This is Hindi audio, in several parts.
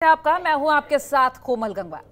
आपका मैं हूं आपके साथ कोमल गंगवार।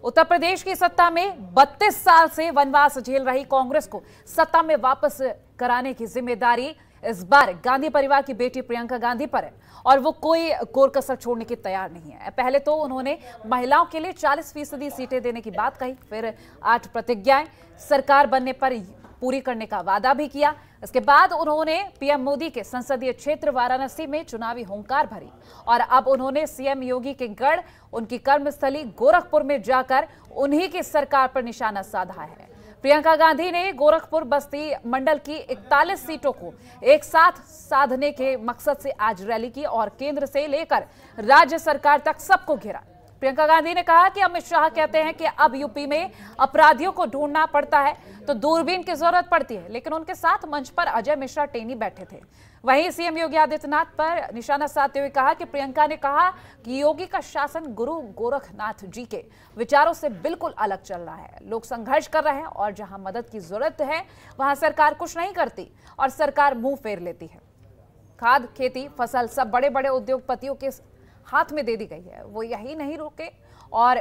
उत्तर प्रदेश की सत्ता में 32 साल से वनवास झेल रही कांग्रेस को सत्ता में वापस कराने की जिम्मेदारी इस बार गांधी परिवार की बेटी प्रियंका गांधी पर है और वो कोई कोर-कसर छोड़ने की तैयार नहीं है। पहले तो उन्होंने महिलाओं के लिए 40% सीटें देने की बात कही, फिर 8 प्रतिज्ञाएं सरकार बनने पर पूरी करने का वादा भी किया। इसके बाद उन्होंने पीएम मोदी के संसदीय क्षेत्र वाराणसी में चुनावी हुंकार भरी और अब उन्होंने सीएम योगी के गढ़ उनकी कर्मस्थली गोरखपुर में जाकर उन्हीं की सरकार पर निशाना साधा है। प्रियंका गांधी ने गोरखपुर बस्ती मंडल की 41 सीटों को एक साथ साधने के मकसद से आज रैली की और केंद्र से लेकर राज्य सरकार तक सबको घेरा। प्रियंका गांधी ने कहा कि अमित शाह कहते हैं कि अब यूपी में अपराधियों को ढूंढना पड़ता है तो दूरबीन की जरूरत पड़ती है, लेकिन उनके साथ मंच पर अजय मिश्रा टेनी बैठे थे। वहीं सीएम योगी आदित्यनाथ पर निशाना साधते हुए कहा कि प्रियंका ने कहा कि योगी का शासन गुरु गोरखनाथ जी के विचारों से बिल्कुल अलग चल रहा है। लोग संघर्ष कर रहे हैं और जहां मदद की जरूरत है वहां सरकार कुछ नहीं करती और सरकार मुंह फेर लेती है। खाद, खेती, फसल सब बड़े बड़े उद्योगपतियों के हाथ में दे दी गई है, वो यही नहीं रुके। और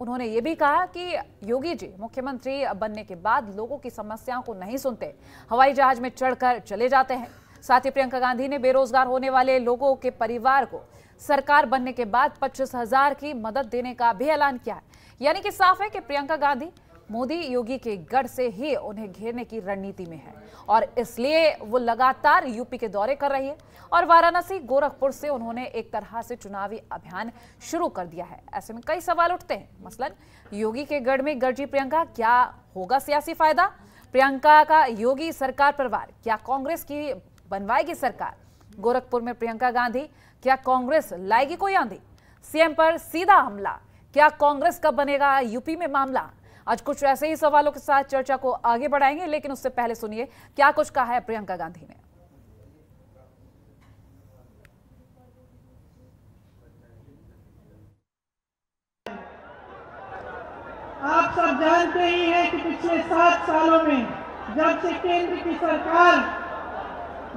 उन्होंने ये भी कहा कि योगी जी मुख्यमंत्री बनने के बाद लोगों की समस्याओं को नहीं सुनते, हवाई जहाज में चढ़कर चले जाते हैं। साथ ही प्रियंका गांधी ने बेरोजगार होने वाले लोगों के परिवार को सरकार बनने के बाद 25,000 की मदद देने का भी ऐलान किया है। यानी कि साफ है कि प्रियंका गांधी मोदी योगी के गढ़ से ही उन्हें घेरने की रणनीति में है और इसलिए वो लगातार यूपी के दौरे कर रही है और वाराणसी, गोरखपुर से उन्होंने एक तरह से चुनावी अभियान शुरू कर दिया है। ऐसे में कई सवाल उठते हैं, मसलन योगी के गढ़ में गरजी प्रियंका, क्या होगा सियासी फायदा? प्रियंका का योगी सरकार परिवार क्या कांग्रेस की बनवाएगी सरकार? गोरखपुर में प्रियंका गांधी, क्या कांग्रेस लाएगी कोई आंधी? सीएम पर सीधा हमला, क्या कांग्रेस का बनेगा यूपी में मामला? आज कुछ ऐसे ही सवालों के साथ चर्चा को आगे बढ़ाएंगे, लेकिन उससे पहले सुनिए क्या कुछ कहा है प्रियंका गांधी ने। आप सब जानते ही हैं कि पिछले 7 सालों में जब से केंद्र की सरकार,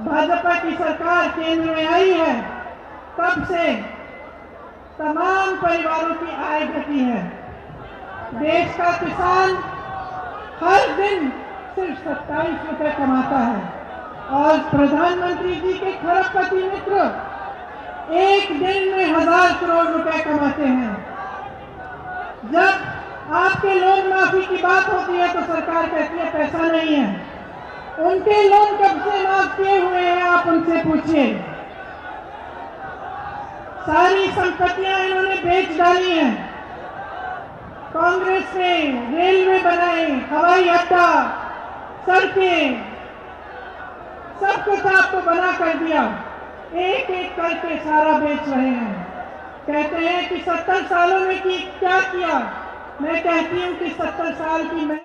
भाजपा की सरकार केंद्र में आई है, तब से तमाम परिवारों की आय घटी है। देश का किसान हर दिन सिर्फ 27 रुपए कमाता है और प्रधानमंत्री जी के खरबपति मित्र एक दिन में 1000 करोड़ रुपए कमाते हैं। जब आपके लोन माफी की बात होती है तो सरकार कहती है पैसा नहीं है। उनके लोन कब से माफ किए हुए हैं आप उनसे पूछिए। सारी संपत्तियां इन्होंने बेच डाली हैं। कांग्रेस ने रेलवे बनाए, हवाई अड्डा, सड़कें, सब कुछ आपको बना कर दिया। एक एक करके सारा बेच रहे हैं। कहते हैं कि 70 सालों में क्या किया? मैं कहती हूं कि 70 साल की मैं।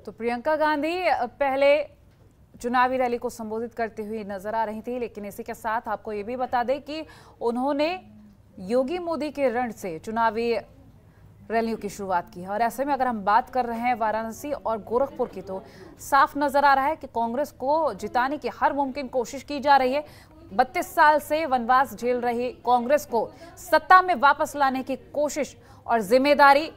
तो प्रियंका गांधी पहले चुनावी रैली को संबोधित करती हुई नजर आ रही थी, लेकिन इसी के साथ आपको ये भी बता दें कि उन्होंने योगी मोदी के रण से चुनावी रैलियों की शुरुआत की है। और ऐसे में अगर हम बात कर रहे हैं वाराणसी और गोरखपुर की, तो साफ नजर आ रहा है कि कांग्रेस को जिताने की हर मुमकिन कोशिश की जा रही है। 32 साल से वनवास झेल रही कांग्रेस को सत्ता में वापस लाने की कोशिश और जिम्मेदारी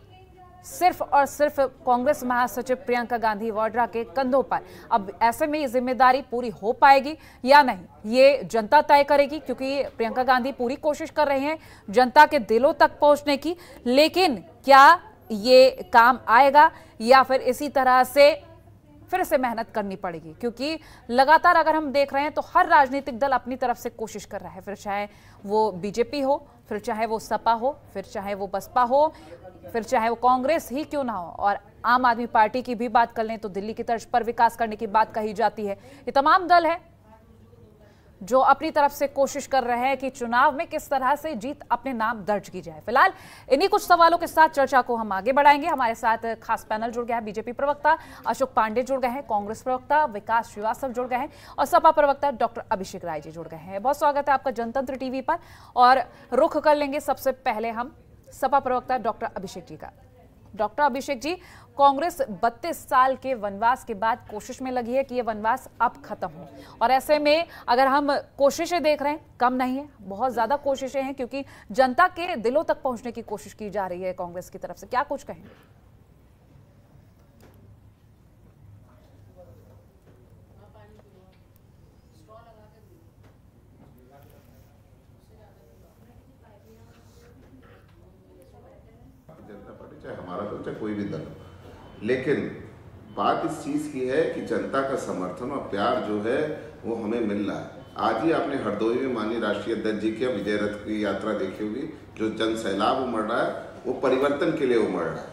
सिर्फ और सिर्फ कांग्रेस महासचिव प्रियंका गांधी वाड्रा के कंधों पर। अब ऐसे में ये जिम्मेदारी पूरी हो पाएगी या नहीं, ये जनता तय करेगी, क्योंकि प्रियंका गांधी पूरी कोशिश कर रहे हैं जनता के दिलों तक पहुंचने की। लेकिन क्या ये काम आएगा या फिर इसी तरह से फिर से मेहनत करनी पड़ेगी? क्योंकि लगातार अगर हम देख रहे हैं तो हर राजनीतिक दल अपनी तरफ से कोशिश कर रहा है, फिर चाहे वो बीजेपी हो, फिर चाहे वो सपा हो, फिर चाहे वो बसपा हो, फिर चाहे वो कांग्रेस ही क्यों ना हो। और आम आदमी पार्टी की भी बात कर लें तो दिल्ली की तर्ज पर विकास करने की बात कही जाती है। ये तमाम दल है जो अपनी तरफ से कोशिश कर रहे हैं कि चुनाव में किस तरह से जीत अपने नाम दर्ज की जाए। फिलहाल इन्हीं कुछ सवालों के साथ चर्चा को हम आगे बढ़ाएंगे। हमारे साथ खास पैनल जुड़ गया है। बीजेपी प्रवक्ता अशोक पांडे जुड़ गए हैं, कांग्रेस प्रवक्ता विकास श्रीवास्तव जुड़ गए हैं और सपा प्रवक्ता डॉक्टर अभिषेक राय जी जुड़ गए हैं। बहुत स्वागत है आपका जनतंत्र टीवी पर। और रुख कर लेंगे सबसे पहले हम सपा प्रवक्ता डॉक्टर अभिषेक जी का। डॉक्टर अभिषेक जी, कांग्रेस 32 साल के वनवास के बाद कोशिश में लगी है कि ये वनवास अब खत्म हो, और ऐसे में अगर हम कोशिशें देख रहे हैं, कम नहीं है, बहुत ज्यादा कोशिशें हैं, क्योंकि जनता के दिलों तक पहुंचने की कोशिश की जा रही है कांग्रेस की तरफ से। क्या कुछ कहेंगे? जनता पार्टी चाहे हमारा दल चाहे कोई भी दल हो, लेकिन बात इस चीज की है कि जनता का समर्थन और प्यार जो है वो हमें मिल रहा है। आज ही आपने हरदोई में माननीय राष्ट्रीय अध्यक्ष जी की विजय रथ की यात्रा देखी होगी। जो जन सैलाब उमड़ रहा है वो परिवर्तन के लिए उमड़ रहा है,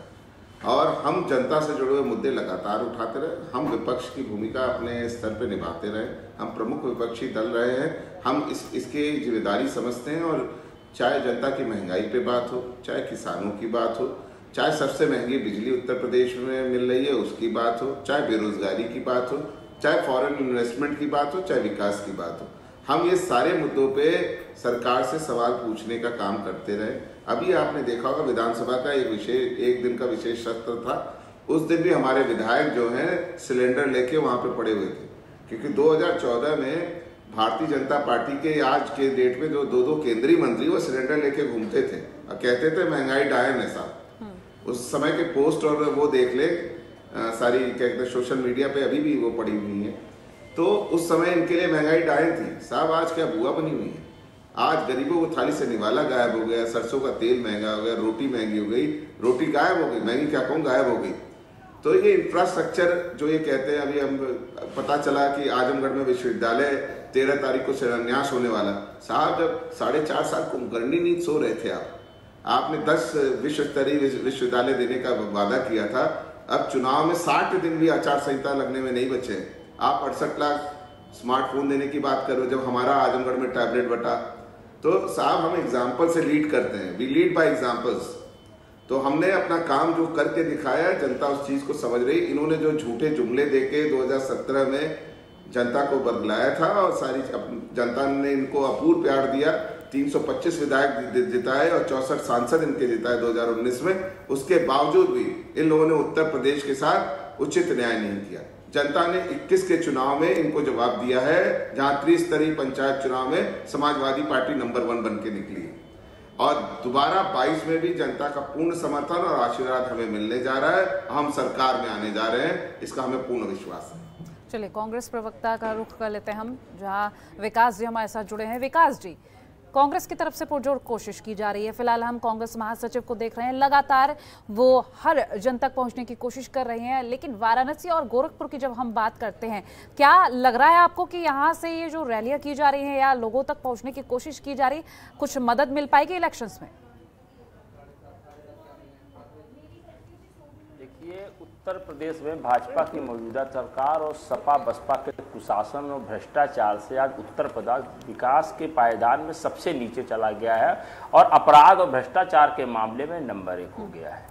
और हम जनता से जुड़े हुए मुद्दे लगातार उठाते रहे। हम विपक्ष की भूमिका अपने स्तर पर निभाते रहे, हम प्रमुख विपक्षी दल रहे हैं, हम इसकी जिम्मेदारी समझते हैं। और चाहे जनता की महंगाई पे बात हो, चाहे किसानों की बात हो, चाहे सबसे महंगी बिजली उत्तर प्रदेश में मिल रही है उसकी बात हो, चाहे बेरोजगारी की बात हो, चाहे फॉरेन इन्वेस्टमेंट की बात हो, चाहे विकास की बात हो, हम ये सारे मुद्दों पे सरकार से सवाल पूछने का काम करते रहे। अभी आपने देखा होगा विधानसभा का एक दिन का विशेष सत्र था। उस दिन भी हमारे विधायक जो हैं सिलेंडर लेके वहां पे पड़े हुए थे, क्योंकि 2014 में भारतीय जनता पार्टी के आज के डेट में जो दो केंद्रीय मंत्री वो सिलेंडर लेके घूमते थे और कहते थे महंगाई डायन है साहब। उस समय के पोस्ट और वो देख ले सारी क्या कहते हैं सोशल मीडिया पे अभी भी वो पड़ी हुई है। तो उस समय इनके लिए महंगाई डायन थी साहब। आज क्या बुआ बनी हुई है। आज गरीबों को थाली से निवाला गायब हो गया, सरसों का तेल महंगा हो गया, रोटी महंगी हो गई, रोटी गायब हो गई, महंगी क्या कहूँ गायब हो गई। तो ये इंफ्रास्ट्रक्चर जो ये कहते हैं, अभी हम पता चला कि आजमगढ़ में विश्वविद्यालय 13 तारीख को शिलान्यास होने वाला। साहब जब 4.5 साल कुंभकर्णी नींद सो रहे थे आपने 10 विश्व स्तरीय विश्वविद्यालय देने का वादा किया था। अब चुनाव में 60 दिन भी आचार संहिता लगने में नहीं बचे। आप 68 लाख स्मार्टफोन देने की बात करो, जब हमारा आजमगढ़ में टैबलेट बटा। तो साहब हम एग्जाम्पल से लीड करते हैं, वी लीड बाय एग्जाम्पल्स। तो हमने अपना काम जो करके दिखाया, जनता उस चीज को समझ रही। इन्होंने जो झूठे जुमले देके 2017 में जनता को बदलाया था और सारी जनता ने इनको अपूर्व प्यार दिया। 325 विधायक जिताए और 64 सांसद इनके जिताए 2019 में। उसके बावजूद भी इन लोगों ने उत्तर प्रदेश के साथ उचित न्याय नहीं किया। जनता ने 21 के चुनाव में इनको जवाब दिया है, जहां त्रिस्तरीय पंचायत चुनाव में समाजवादी पार्टी नंबर 1 बन के निकली है। और दोबारा 22 में भी जनता का पूर्ण समर्थन और आशीर्वाद हमें मिलने जा रहा है। हम सरकार में आने जा रहे हैं, इसका हमें पूर्ण विश्वास है। चलिए कांग्रेस प्रवक्ता का रुख कर लेते हैं हम, जहां विकास जी हमारे साथ जुड़े हैं। विकास जी, कांग्रेस की तरफ से पुरजोर कोशिश की जा रही है। फिलहाल हम कांग्रेस महासचिव को देख रहे हैं, लगातार वो हर जन तक पहुंचने की कोशिश कर रहे हैं। लेकिन वाराणसी और गोरखपुर की जब हम बात करते हैं, क्या लग रहा है आपको कि यहाँ से ये जो रैलियां की जा रही हैं या लोगों तक पहुंचने की कोशिश की जा रही, कुछ मदद मिल पाएगी इलेक्शंस में? उत्तर प्रदेश में भाजपा की मौजूदा सरकार और सपा बसपा के कुशासन और भ्रष्टाचार से आज उत्तर प्रदेश विकास के पायदान में सबसे नीचे चला गया है और अपराध और भ्रष्टाचार के मामले में नंबर 1 हो गया है।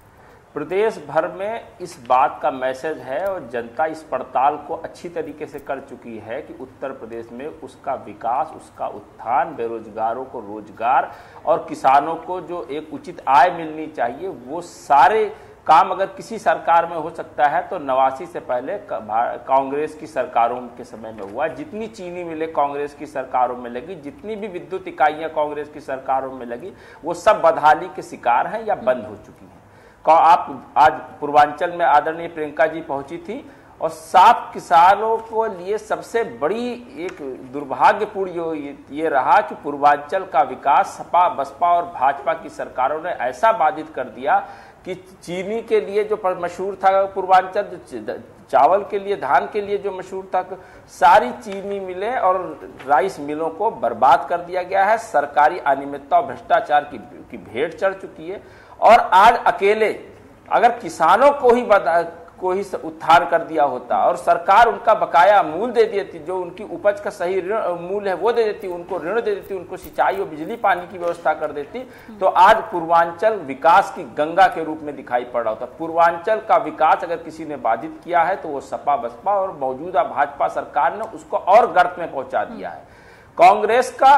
प्रदेश भर में इस बात का मैसेज है और जनता इस पड़ताल को अच्छी तरीके से कर चुकी है कि उत्तर प्रदेश में उसका विकास, उसका उत्थान, बेरोजगारों को रोजगार और किसानों को जो एक उचित आय मिलनी चाहिए, वो सारे काम अगर किसी सरकार में हो सकता है तो 89 से पहले कांग्रेस की सरकारों के समय में हुआ। जितनी चीनी मिलें कांग्रेस की सरकारों में लगी, जितनी भी विद्युत इकाइयां कांग्रेस की सरकारों में लगी, वो सब बदहाली के शिकार हैं या बंद हो चुकी हैं। आप आज पूर्वांचल में आदरणीय प्रियंका जी पहुंची थी और 7 किसानों को लिए सबसे बड़ी एक दुर्भाग्यपूर्ण ये रहा कि पूर्वांचल का विकास सपा बसपा और भाजपा की सरकारों ने ऐसा बाधित कर दिया कि चीनी के लिए जो मशहूर था पूर्वांचल, चावल के लिए, धान के लिए जो मशहूर था, सारी चीनी मिलें और राइस मिलों को बर्बाद कर दिया गया है। सरकारी अनियमितता और भ्रष्टाचार की भेंट चढ़ चुकी है। और आज अकेले अगर किसानों को ही उत्थान कर दिया होता और सरकार उनका बकाया मूल्य दे देती, जो उनकी उपज का सही मूल्य है वो दे देती, उनको ऋण दे देती, उनको सिंचाई और बिजली पानी की व्यवस्था कर देती, तो आज पूर्वांचल विकास की गंगा के रूप में दिखाई पड़ रहा होता। पूर्वांचल का विकास अगर किसी ने बाधित किया है तो वो सपा बसपा और मौजूदा भाजपा सरकार ने उसको और गर्त में पहुंचा दिया है। कांग्रेस का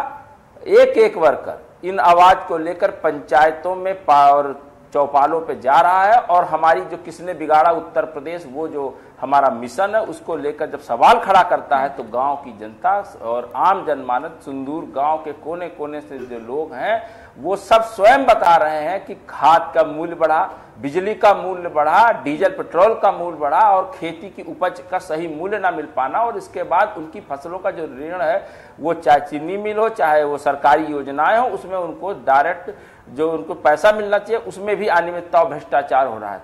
एक वर्कर इन आवाज को लेकर पंचायतों में और चौपालों पे जा रहा है। और हमारी जो किसने बिगाड़ा उत्तर प्रदेश, वो जो हमारा मिशन है, उसको लेकर जब सवाल खड़ा करता है तो गांव की जनता और आम जनमानस, सुंदूर गांव के कोने कोने से जो लोग हैं वो सब स्वयं बता रहे हैं कि खाद का मूल्य बढ़ा, बिजली का मूल्य बढ़ा, डीजल पेट्रोल का मूल्य बढ़ा और खेती की उपज का सही मूल्य ना मिल पाना, और इसके बाद उनकी फसलों का जो ऋण है वो चाहे चीनी मिल हो, चाहे वो सरकारी योजनाएं हो, उसमें उनको डायरेक्ट जो उनको पैसा मिलना चाहिए उसमें भी अनियमितता और भ्रष्टाचार हो रहा है।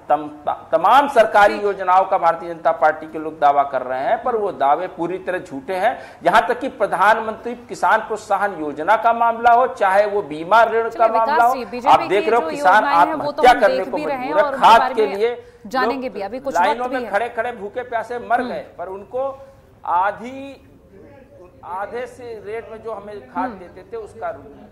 तमाम सरकारी योजनाओं का भारतीय जनता पार्टी के लोग दावा कर रहे हैं, पर वो दावे पूरी तरह झूठे हैं। यहां तक कि प्रधानमंत्री किसान प्रोत्साहन योजना का मामला हो, चाहे वो बीमा ऋण का मामला हो, आप देख रहे हो किसान आत्महत्या करने को मजबूर है खाद के लिए। जानेंगे भी, अभी कुछ लाइनों में खड़े खड़े भूखे प्यासे मर गए, पर उनको आधे से रेट में जो हमें खाद देते थे उसका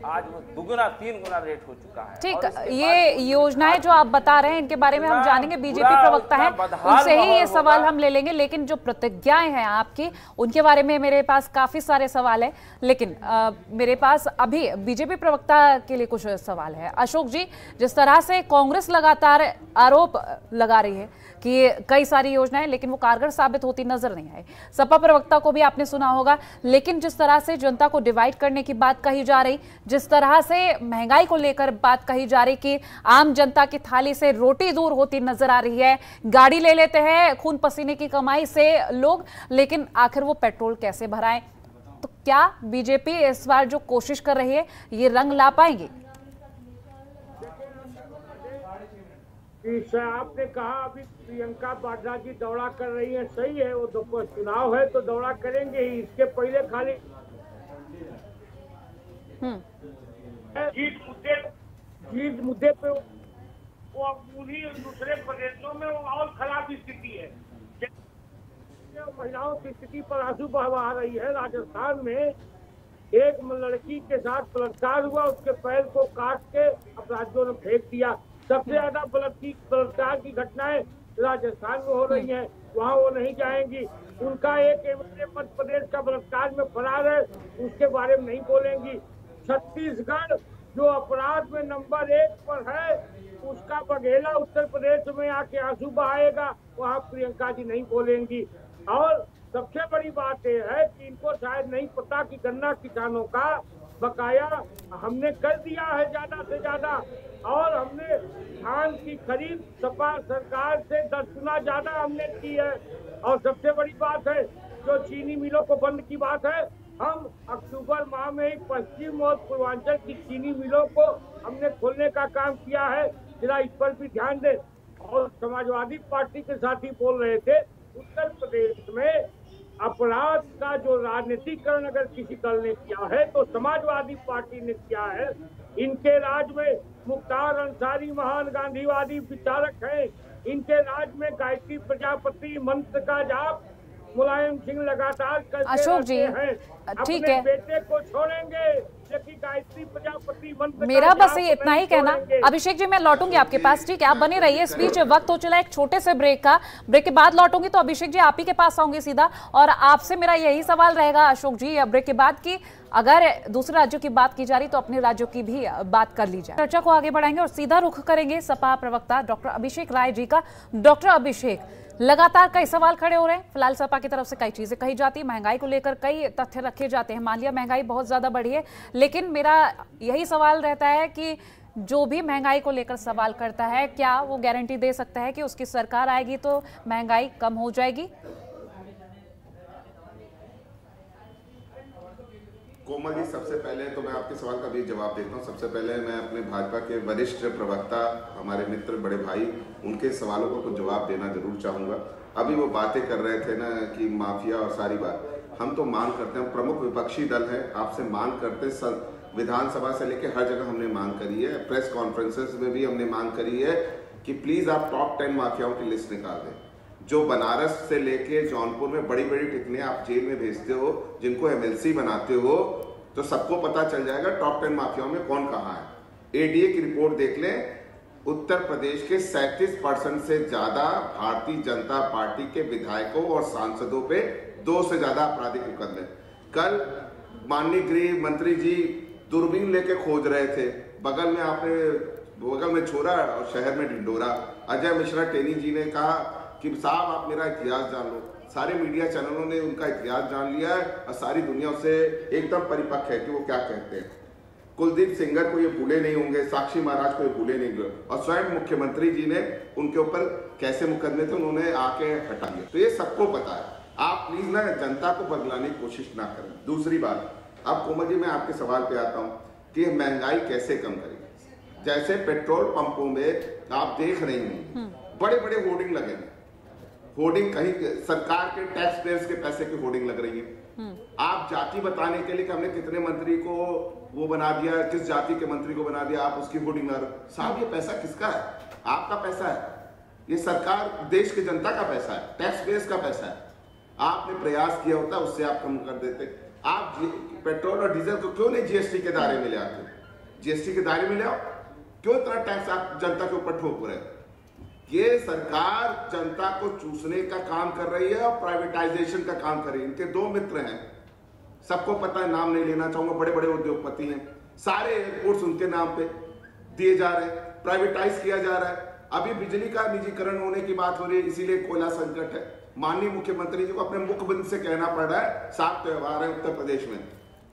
आज वो 2-3 गुना रेट हो चुका है। ठीक, ये योजनाएं जो आप बता रहे हैं इनके बारे में हम जानेंगे। बीजेपी प्रवक्ता है, उनसे ही ये सवाल हम ले लेंगे, लेकिन जो प्रतिज्ञाएं हैं आपकी उनके बारे में मेरे पास काफी सारे सवाल है, लेकिन मेरे पास अभी बीजेपी प्रवक्ता के लिए कुछ सवाल है। अशोक जी, जिस तरह से कांग्रेस लगातार आरोप लगा रही है कि कई सारी योजनाएं लेकिन वो कारगर साबित होती नजर नहीं आई, सपा प्रवक्ता को भी आपने सुना होगा, लेकिन जिस तरह से जनता को डिवाइड करने की बात कही जा रही, जिस तरह से महंगाई को लेकर बात कही जा रही कि आम जनता की थाली से रोटी दूर होती नजर आ रही है, गाड़ी ले लेते हैं खून पसीने की कमाई से लोग, लेकिन आखिर वो पेट्रोल कैसे भराएं? तो क्या बीजेपी इस बार जो कोशिश कर रही है ये रंग ला पाएंगी? आपने कहा अभी प्रियंका वाड्रा जी दौरा कर रही है, सही है, वो चुनाव है तो दौरा करेंगे ही। इसके पहले खाली जीत मुद्दे पे वो उन्हीं दूसरे प्रदेशों में वो और खराब स्थिति है, महिलाओं की स्थिति पर आंसू बहा रही है। राजस्थान में एक लड़की के साथ बलात्कार हुआ, उसके पैर को काट के अपराधियों ने फेंक दिया। सबसे ज्यादा बलात्कार की घटनाएं राजस्थान में हो रही हैं, वहाँ वो नहीं जाएंगी। उनका एक एमएलए मध्य प्रदेश का बलात्कार में फरार है, उसके बारे में नहीं बोलेंगी। छत्तीसगढ़ जो अपराध में नंबर 1 पर है, उसका बघेला उत्तर प्रदेश में आके आंसू बहाएगा, वहाँ प्रियंका जी नहीं बोलेंगी। और सबसे बड़ी बात यह है कि इनको शायद नहीं पता कि गन्ना किसानों का बकाया हमने कर दिया है ज्यादा से ज्यादा, और हमने धान की खरीद सपा सरकार से 10 गुना ज्यादा हमने की है। और सबसे बड़ी बात है जो चीनी मिलों को बंद की बात है, हम अक्टूबर माह में ही पश्चिम और पूर्वांचल की चीनी मिलों को हमने खोलने का काम किया है, जरा इस पर भी ध्यान दें। और समाजवादी पार्टी के साथी बोल रहे थे, उत्तर प्रदेश में अपराध का जो राजनीतिकरण अगर किसी दल ने किया है तो समाजवादी पार्टी ने किया है। इनके राज में मुख्तार अंसारी महान गांधीवादी विचारक हैं, इनके राज में गायत्री प्रजापति मंत्र का जाप मुलायम सिंह लगातार करते अशोक जी, हैं। ठीक अपने है, बेटे को छोड़ेंगे जबकि गायत्री प्रजापति मंत्र मेरा बस ये इतना ही कहना। अभिषेक जी, मैं लौटूंगी आपके पास, ठीक है, आप बने रहिए। इस बीच वक्त हो चला एक छोटे से ब्रेक का, ब्रेक के बाद लौटूंगी तो अभिषेक जी आप ही के पास आऊंगी सीधा, और आपसे मेरा यही सवाल रहेगा अशोक जी ब्रेक के बाद की अगर दूसरे राज्यों की बात की जा रही तो अपने राज्यों की भी बात कर ली जाए। चर्चा को आगे बढ़ाएंगे और सीधा रुख करेंगे सपा प्रवक्ता डॉक्टर अभिषेक राय जी का। डॉक्टर अभिषेक, लगातार कई सवाल खड़े हो रहे हैं, फिलहाल सपा की तरफ से कई चीजें कही जाती है, महंगाई को लेकर कई तथ्य रखे जाते हैं, मान लिया महंगाई बहुत ज्यादा बढ़ी है, लेकिन मेरा यही सवाल रहता है कि जो भी महंगाई को लेकर सवाल करता है, क्या वो गारंटी दे सकता है कि उसकी सरकार आएगी तो महंगाई कम हो जाएगी? कोमल जी, सबसे पहले तो मैं आपके सवाल का भी जवाब देता हूँ। सबसे पहले मैं अपने भाजपा के वरिष्ठ प्रवक्ता, हमारे मित्र, बड़े भाई, उनके सवालों को कुछ जवाब देना जरूर चाहूँगा। अभी वो बातें कर रहे थे ना कि माफिया और सारी बात, हम तो मांग करते हैं, प्रमुख विपक्षी दल है, आपसे मांग करते हैं, विधानसभा से लेकर हर जगह हमने मांग करी है, प्रेस कॉन्फ्रेंसेस में भी हमने मांग करी है कि प्लीज आप टॉप 10 माफियाओं की लिस्ट निकाल दें। जो बनारस से लेके जौनपुर में बड़ी बड़ी टिकनियां आप जेल में भेजते हो, जिनको एमएलसी बनाते हो, तो सबको पता चल जाएगा टॉप 10 माफियाओं में कौन कहाँ है। एडीए की रिपोर्ट देख लें, उत्तर प्रदेश के 37% से ज्यादा भारतीय जनता पार्टी के विधायकों और सांसदों पे 2 से ज्यादा आपराधिक मुकदमे। कल माननीय गृह मंत्री जी दूरबीन लेके खोज रहे थे, बगल में आपने बगल में छोरा और शहर में ढिंडोरा। अजय मिश्रा टेनी जी ने कहा कि साहब आप मेरा इतिहास जान लो। सारे मीडिया चैनलों ने उनका इतिहास जान लिया है और सारी दुनिया उससे एकदम परिपक्व है कि वो क्या कहते हैं। कुलदीप सेंगर को ये भूले नहीं होंगे, साक्षी महाराज को ये भूले नहीं होंगे, और स्वयं मुख्यमंत्री जी ने उनके ऊपर कैसे मुकदमे थे उन्होंने आके हटा दिया। तो ये सबको पता है। आप प्लीज ना जनता को बदलाने की कोशिश ना करें। दूसरी बात, अब कोमल जी मैं आपके सवाल पे आता हूँ कि महंगाई कैसे कम करेंगे। जैसे पेट्रोल पंपों में आप देख रही हैं बड़े बड़े होर्डिंग लगे हैं, होर्डिंग कहीं सरकार के टैक्स पेयर्स के पैसे की होर्डिंग लग रही है। आप जाति बताने के लिए कि हमने कितने मंत्री को वो बना दिया, किस जाति के मंत्री को बना दिया, आप उसकी होर्डिंग ला रहे। साहब ये पैसा किसका है? आपका पैसा है, ये सरकार देश की जनता का पैसा है, टैक्स पेयर्स का पैसा है। आपने प्रयास किया होता उससे आप कम कर देते। आप पेट्रोल और डीजल को क्यों नहीं जीएसटी के दायरे में ले आते? जीएसटी के दायरे में ले आओ। क्यों इतना टैक्स आप जनता के ऊपर ठोक रहे? ये सरकार जनता को चूसने का काम कर रही है और प्राइवेटाइजेशन का काम कर रही है। इनके दो मित्र हैं, सबको पता है, नाम नहीं लेना चाहूंगा, बड़े बड़े उद्योगपति हैं। सारे एयरपोर्ट्स उनके नाम पे दिए जा रहे हैं, प्राइवेटाइज किया जा रहा है। अभी बिजली का निजीकरण होने की बात हो रही है, इसीलिए कोयला संकट है। माननीय मुख्यमंत्री जी को अपने मुखबंद से कहना पड़ रहा है, 7 त्योहार है उत्तर प्रदेश में।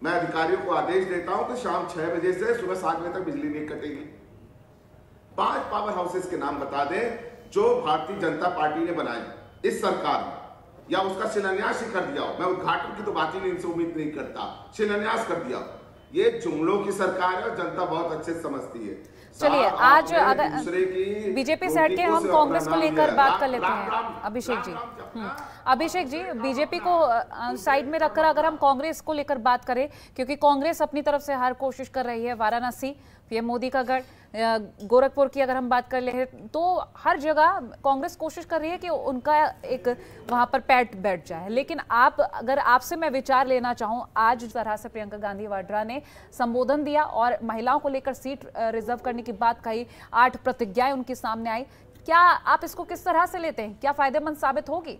मैं अधिकारियों को आदेश देता हूं कि शाम 6 बजे से सुबह 7 बजे तक बिजली नहीं कटेगी। 5 पावर हाउसेस के नाम बता दें जो भारतीय जनता पार्टी ने बनाए इस सरकार में, या उसका शिलान्यास ही कर दिया हो। मैं उद्घाटन की तो बात ही नहीं, इनसे उम्मीद नहीं करता, शिलान्यास कर दिया। ये जुमलों की सरकार है और जनता बहुत अच्छे से समझी है। चलिए आज अगर बीजेपी से हटके हम कांग्रेस को लेकर बात कर लेते हैं। अभिषेक जी, अभिषेक जी, बीजेपी को साइड में रखकर अगर हम कांग्रेस को लेकर बात करें, क्योंकि कांग्रेस अपनी तरफ से हर कोशिश कर रही है। वाराणसी, पीएम मोदी का गढ़, गोरखपुर की अगर हम बात कर ले तो हर जगह कांग्रेस कोशिश कर रही है कि उनका एक वहां पर पैठ बैठ जाए। लेकिन अगर आपसे मैं विचार लेना चाहूं, आज जिस तरह से प्रियंका गांधी वाड्रा ने संबोधन दिया और महिलाओं को लेकर सीट रिजर्व करने की बात कही, 8 प्रतिज्ञाएं उनके सामने आई, क्या आप इसको किस तरह से लेते हैं? क्या फायदेमंद साबित होगी?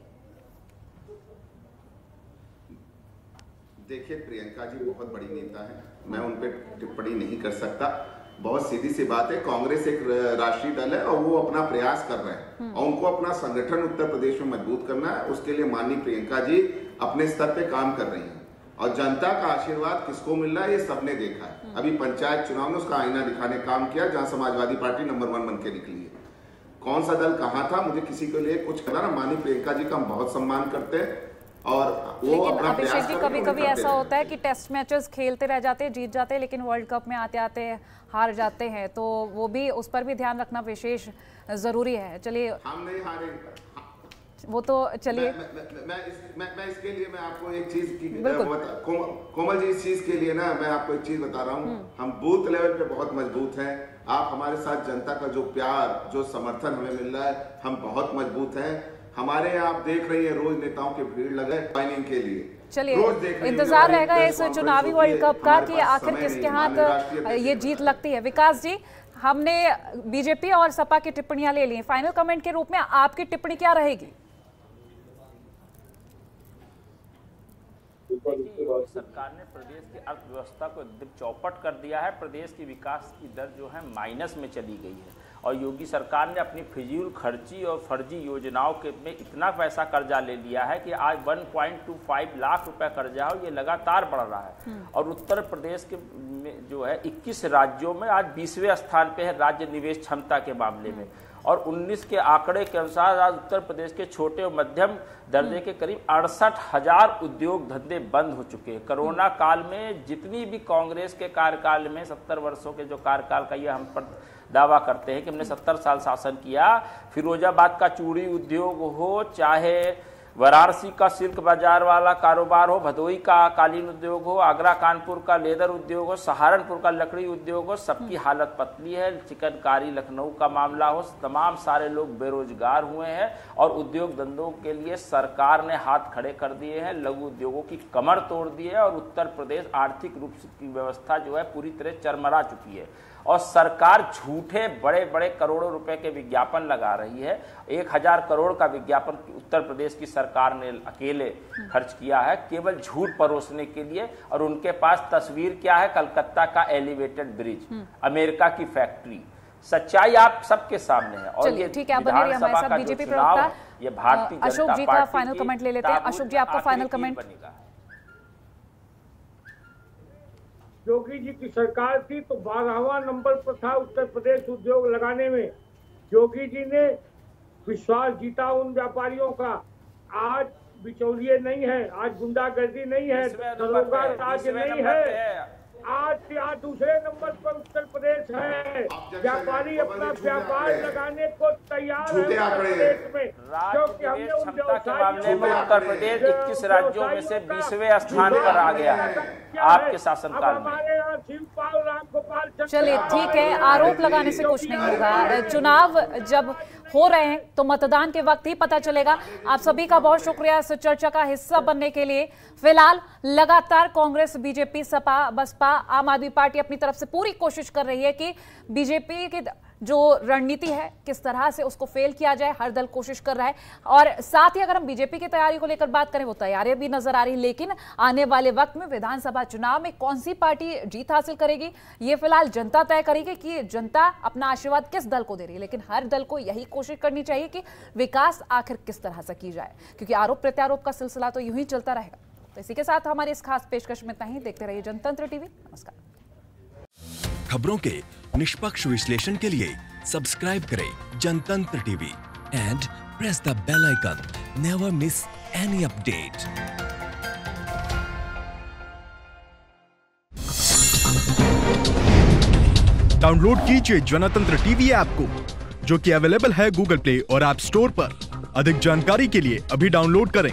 देखिए, प्रियंका जी बहुत बड़ी नेता है, मैं उन पर टिप्पणी नहीं कर सकता। बहुत सीधी सी बात है, कांग्रेस एक राष्ट्रीय दल है और वो अपना प्रयास कर रहे हैं और उनको अपना संगठन उत्तर प्रदेश में मजबूत करना है। उसके लिए माननीय प्रियंका जी अपने स्तर पे काम कर रही हैं और जनता का आशीर्वाद किसको मिल रहा है ये सबने देखा है। अभी पंचायत चुनाव में उसका आईना दिखाने काम किया, जहां समाजवादी पार्टी नंबर 1 बन के निकली है। कौन सा दल कहाँ था, मुझे किसी के लिए कुछ कहना ना। माननीय प्रियंका जी का हम बहुत सम्मान करते हैं और वो लेकिन अभिषेक जी, कभी कभी ऐसा होता है कि टेस्ट मैचेस खेलते रह जाते हैं, जीत जाते हैं, लेकिन वर्ल्ड कप में आते आते हार जाते हैं, तो वो भी, उस पर भी ध्यान रखना विशेष जरूरी है। चलिए, हम नहीं हारे, वो तो चलिए, मैं इसके लिए मैं आपको एक चीज की कोमल जी, इस चीज के लिए ना मैं आपको एक चीज बता रहा हूँ। हम बूथ लेवल पे बहुत मजबूत हैं। आप हमारे साथ, जनता का जो प्यार, जो समर्थन हमें मिल रहा है, हम बहुत मजबूत हैं। हमारे यहाँ आप देख रही है रोज नेताओं की भीड़ लगे ज्वाइनिंग के लिए। चलिए, इंतजार रहेगा इस चुनावी वर्ल्ड कप का कि आखिर किसके हाथ ये जीत लगती है। विकास जी, हमने बीजेपी और सपा की टिप्पणियां ले ली, फाइनल कमेंट के रूप में आपकी टिप्पणी क्या रहेगी? सरकार ने प्रदेश की अर्थव्यवस्था को एकदम चौपट कर दिया है। प्रदेश की विकास की दर जो है माइनस में चली गई है और योगी सरकार ने अपनी फिजूल खर्ची और फर्जी योजनाओं के में इतना पैसा कर्जा ले लिया है कि आज 1.25 लाख रुपए कर्जा हो, ये लगातार बढ़ रहा है। और उत्तर प्रदेश के जो है 21 राज्यों में आज 20वें स्थान पे है राज्य निवेश क्षमता के मामले में, और 19 के आंकड़े के अनुसार आज उत्तर प्रदेश के छोटे और मध्यम दर्जे के करीब 68,000 उद्योग धंधे बंद हो चुके हैं। कोरोना काल में जितनी भी कांग्रेस के कार्यकाल में 70 वर्षों के जो कार्यकाल का ये हम पर दावा करते हैं कि हमने 70 साल शासन किया, फिरोजाबाद का चूड़ी उद्योग हो, चाहे वाराणसी का सिल्क बाजार वाला कारोबार हो, भदोई का कालीन उद्योग हो, आगरा कानपुर का लेदर उद्योग हो, सहारनपुर का लकड़ी उद्योग हो, सबकी हालत पतली है। चिकनकारी लखनऊ का मामला हो, तमाम सारे लोग बेरोजगार हुए हैं और उद्योग धंधों के लिए सरकार ने हाथ खड़े कर दिए हैं, लघु उद्योगों की कमर तोड़ दी है और उत्तर प्रदेश आर्थिक रूप की व्यवस्था जो है पूरी तरह चरमरा चुकी है। और सरकार झूठे बड़े बड़े करोड़ों रुपए के विज्ञापन लगा रही है। 1000 करोड़ का विज्ञापन उत्तर प्रदेश की सरकार ने अकेले खर्च किया है केवल झूठ परोसने के लिए। और उनके पास तस्वीर क्या है, कलकत्ता का एलिवेटेड ब्रिज, अमेरिका की फैक्ट्री, सच्चाई आप सबके सामने है। और ये ठीक है, आप बने रहिए हमारे साथ। बीजेपी प्रवक्ता ये भारतीय अशोक जी का फाइनल कमेंट ले लेते हैं। अशोक जी, आपका फाइनल कमेंट। योगी जी की सरकार थी तो 12वां नंबर पर था उत्तर प्रदेश उद्योग लगाने में। योगी जी ने विश्वास जीता उन व्यापारियों का। आज बिचौलिए नहीं है, आज गुंडागर्दी नहीं है, दरोगा राज नहीं है। आज दूसरे नंबर पर उत्तर प्रदेश है। व्यापारी अपना व्यापार लगाने को तैयार है उत्तर प्रदेश में, क्योंकि हमने उन मामले में उत्तर प्रदेश 21 राज्यों में से 20वें स्थान पर आ गया है आपके शासनकाल में। चलिए ठीक है, आरोप लगाने से कुछ नहीं होगा। चुनाव जब हो रहे हैं तो मतदान के वक्त ही पता चलेगा। आप सभी का बहुत शुक्रिया इस चर्चा का हिस्सा बनने के लिए। फिलहाल लगातार कांग्रेस, बीजेपी, सपा, बसपा, आम आदमी पार्टी अपनी तरफ से पूरी कोशिश कर रही है कि बीजेपी की जो रणनीति है किस तरह से उसको फेल किया जाए। हर दल कोशिश कर रहा है। और साथ ही अगर हम बीजेपी की तैयारी को लेकर बात करें, वो तैयारियां भी नजर आ रही, लेकिन आने वाले वक्त में विधानसभा चुनाव में कौन सी पार्टी जीत हासिल करेगी ये फिलहाल जनता तय करेगी कि जनता अपना आशीर्वाद किस दल को दे रही है। लेकिन हर दल को यही कोशिश करनी चाहिए कि विकास आखिर किस तरह से की जाए, क्योंकि आरोप प्रत्यारोप का सिलसिला तो यूं ही चलता रहेगा। तो इसी के साथ हमारी इस खास पेशकश में इतना ही। देखते रहिए जनतंत्र टीवी। नमस्कार। खबरों के निष्पक्ष विश्लेषण के लिए सब्सक्राइब करें Janatantra TV and press the bell icon. Never miss any update. Download कीजिए जनतंत्र टीवी ऐप को, जो कि अवेलेबल है गूगल प्ले और ऐप स्टोर पर। अधिक जानकारी के लिए अभी डाउनलोड करें।